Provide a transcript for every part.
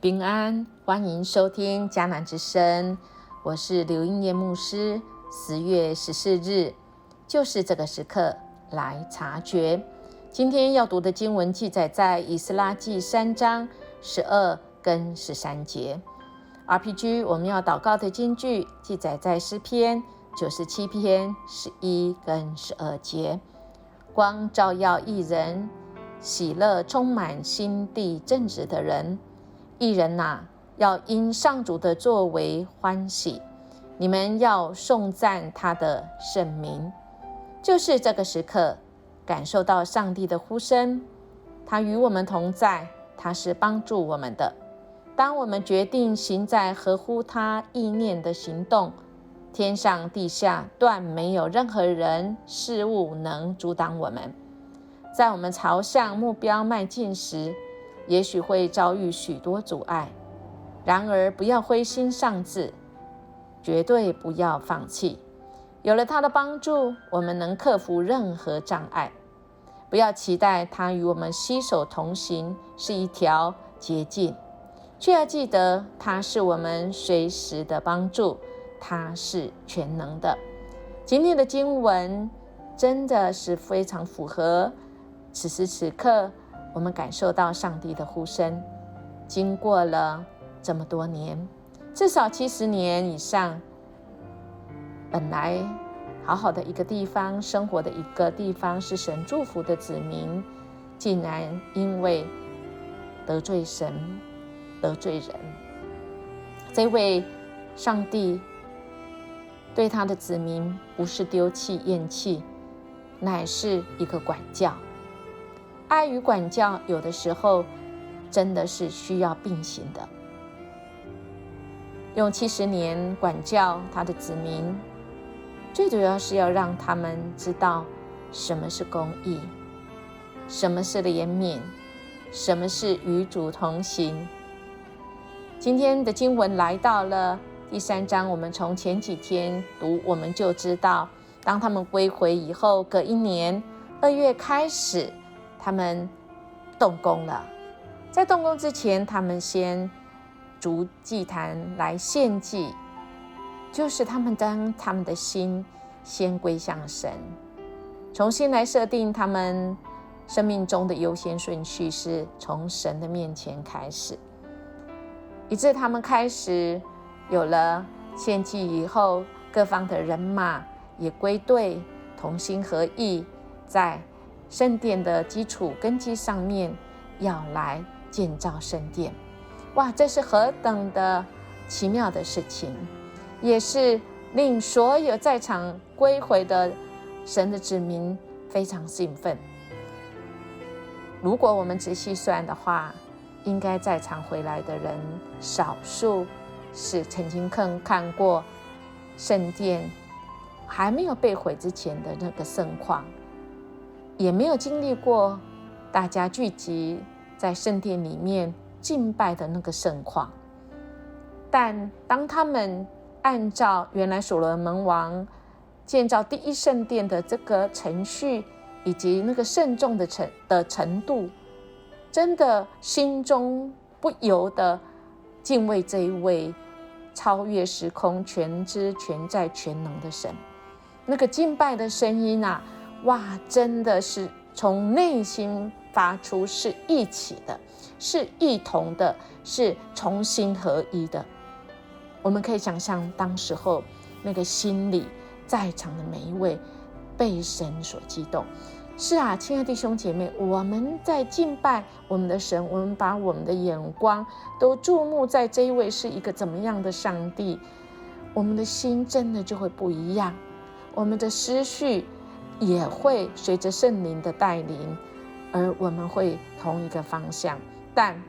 平安，欢迎收听迦南之声，我是刘英叶牧师。10月14日，就是这个时刻来察觉。今天要读的经文记载在以斯拉记3章12跟13节。RPG 我们要祷告的经句记载在诗篇97篇11跟12节。光照耀义人，喜乐充满心地正直的人。义人哪，要因上主的作为欢喜，你们要颂赞他的圣名。就是这个时刻，感受到上帝的呼声，他与我们同在，他是帮助我们的。当我们决定行在合乎他意念的行动，天上地下断没有任何人事物能阻挡我们。在我们朝向目标迈进时，也许会遭遇许多阻碍，然而不要灰心丧志，绝对不要放弃。有了他的帮助，我们能克服任何障碍。不要期待他与我们携手同行是一条捷径，却要记得他是我们随时的帮助，他是全能的。今天的经文真的是非常符合此时此刻我们感受到上帝的呼声。经过了这么多年，至少70年以上，本来好好的一个地方，生活的一个地方，是神祝福的子民，竟然因为得罪神得罪人。这位上帝对他的子民不是丢弃厌弃，乃是一个管教。爱与管教有的时候真的是需要并行的。用70年管教他的子民，最主要是要让他们知道什么是公义，什么是怜悯，什么是与主同行。今天的经文来到了第3章，我们从前几天读，我们就知道，当他们归回以后，隔1年2月开始，他们动工了。在动工之前，他们先筑祭坛来献祭，就是他们将他们的心先归向神，重新来设定他们生命中的优先顺序，是从神的面前开始，以致他们开始有了献祭以后，各方的人马也归队，同心合意，在圣殿的基础根基上面要来建造圣殿。哇，这是何等的奇妙的事情，也是令所有在场归回的神的子民非常兴奋。如果我们仔细算的话，应该在场回来的人少数是曾经看过圣殿还没有被毁之前的那个盛况，也没有经历过大家聚集在圣殿里面敬拜的那个盛况。但当他们按照原来所罗门王建造第一圣殿的这个程序以及那个慎重的程度，真的心中不由得敬畏这一位超越时空、全知全在全能的神。那个敬拜的声音啊，哇，真的是从内心发出，是一起的，是一同的，是同心合一的。我们可以想象当时候那个心里在场的每一位被神所激动。是啊，亲爱的弟兄姐妹，我们在敬拜我们的神，我们把我们的眼光都注目在这一位是一个怎么样的上帝，我们的心真的就会不一样，我们的思绪也会随着圣灵的带领，而我们会同一个方向，但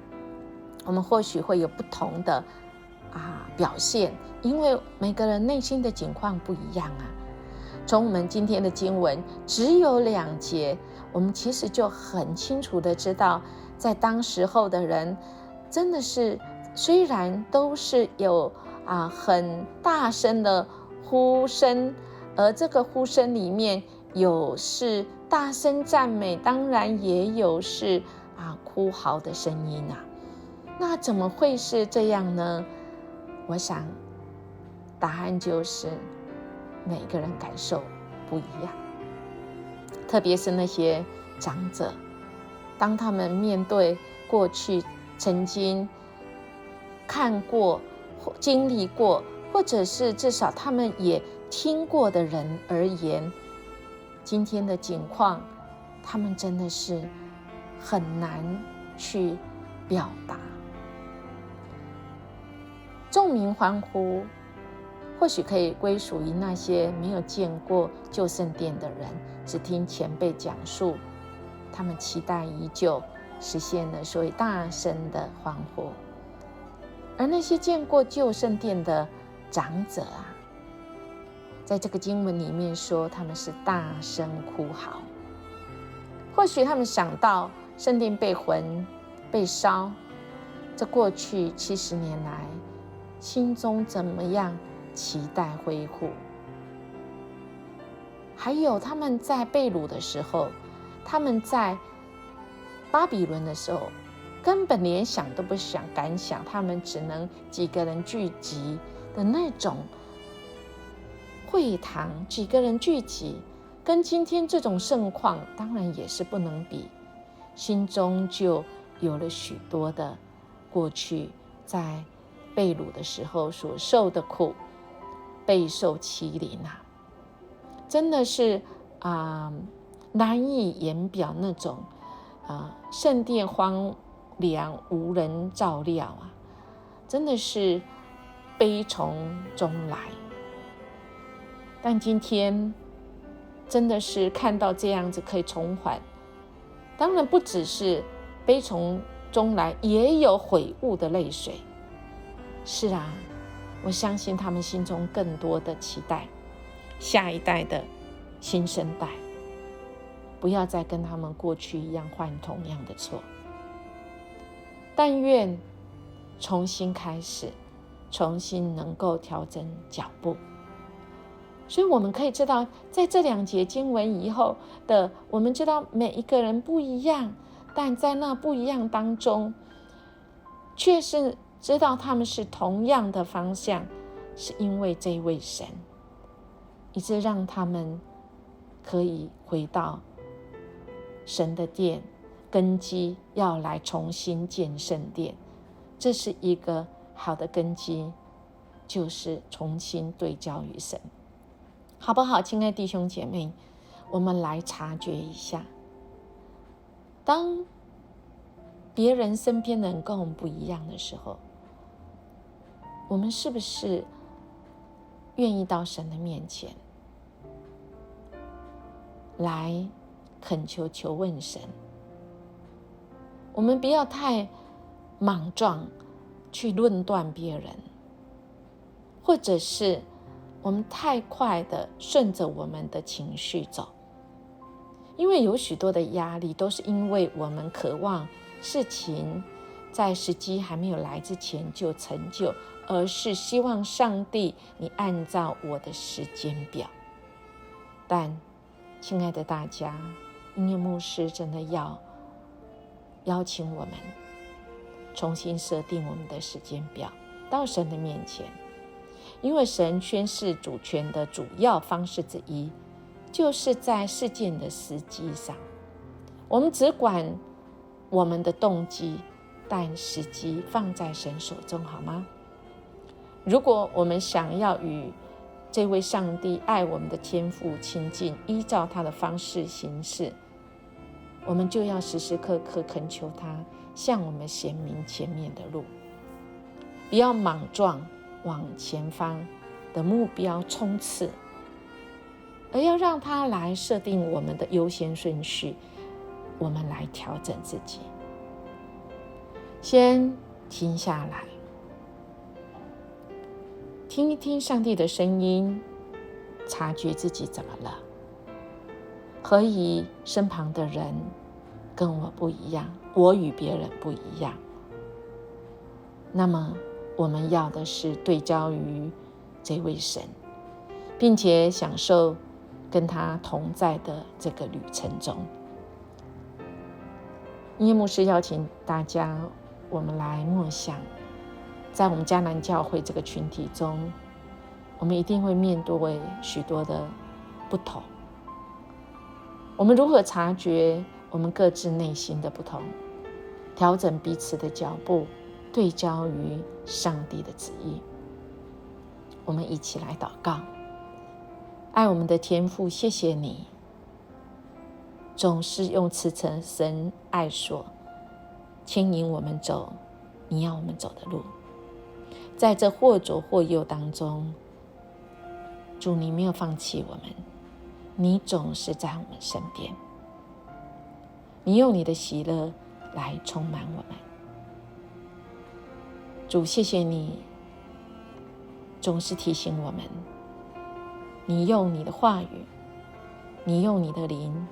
我们或许会有不同的表现，因为每个人内心的境况不一样啊。从我们今天的经文只有2节，我们其实就很清楚的知道，在当时候的人真的是虽然都是有很大声的呼声，而这个呼声里面有是大声赞美，当然也有是哭嚎的声音啊。那怎么会是这样呢？我想答案就是每个人感受不一样，特别是那些长者，当他们面对过去曾经看过、经历过，或者是至少他们也听过的人而言，今天的境况，他们真的是很难去表达。众民欢呼，或许可以归属于那些没有见过旧圣殿的人，只听前辈讲述，他们期待已久，实现了，所以大声的欢呼。而那些见过旧圣殿的长者啊，在这个经文里面说，他们是大声哭嚎。或许他们想到圣殿被焚、被烧，这过去70年来，心中怎么样期待恢复。还有他们在被掳的时候，他们在巴比伦的时候，根本连想都不敢想，他们只能几个人聚集的那种会堂，几个人聚集，跟今天这种盛况当然也是不能比，心中就有了许多的过去在被掳的时候所受的苦，备受欺凌啊，真的是难以言表那种圣殿荒凉无人照料啊，真的是悲从中来。但今天真的是看到这样子可以重返，当然不只是悲从中来，也有悔悟的泪水。是啊，我相信他们心中更多的期待下一代的新生代不要再跟他们过去一样犯同样的错，但愿重新开始，重新能够调整脚步。所以我们可以知道，在这2节经文以后的，我们知道每一个人不一样，但在那不一样当中，却是知道他们是同样的方向，是因为这位神，以致让他们可以回到神的殿，根基要来重新建圣殿，这是一个好的根基，就是重新对焦于神，好不好？亲爱的弟兄姐妹，我们来察觉一下，当别人身边的人跟我们不一样的时候，我们是不是愿意到神的面前来恳求问神？我们不要太莽撞去论断别人，或者是我们太快的顺着我们的情绪走，因为有许多的压力都是因为我们渴望事情在时机还没有来之前就成就，而是希望上帝你按照我的时间表。但亲爱的大家，音乐牧师真的要邀请我们重新设定我们的时间表，到神的面前，因为神宣示主权的主要方式之一，就是在事件的时机上。我们只管我们的动机，但时机放在神手中，好吗？如果我们想要与这位上帝爱我们的天父亲近，依照他的方式行事，我们就要时时刻刻恳求他向我们显明前面的路，不要莽撞往前方的目标冲刺，而要让他来设定我们的优先顺序，我们来调整自己。先停下来，听一听上帝的声音，察觉自己怎么了，何以身旁的人跟我不一样，我与别人不一样。那么我们要的是对焦于这位神，并且享受跟他同在的这个旅程中。音乐牧师邀请大家我们来默想，在我们迦南教会这个群体中，我们一定会面对许多的不同。我们如何察觉我们各自内心的不同，调整彼此的脚步，对焦于上帝的旨意？我们一起来祷告。爱我们的天父，谢谢你总是用慈神爱所牵引我们走你要我们走的路，在这或左或右当中，主，你没有放弃我们，你总是在我们身边，你用你的喜乐来充满我们。主，谢谢你总是提醒我们，你用你的话语，你用你的灵，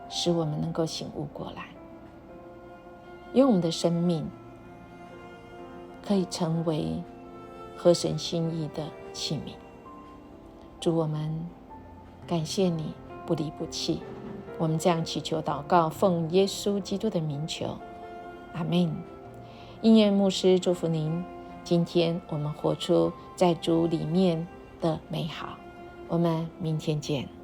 使我们能够醒悟过来，用我们的生命可以成为合神心意的器皿。主，我们感谢你不离不弃，我们这样祈求祷告，奉耶稣基督的名求，阿们。音乐牧师祝福您，今天我们活出在主里面的美好。我们明天见。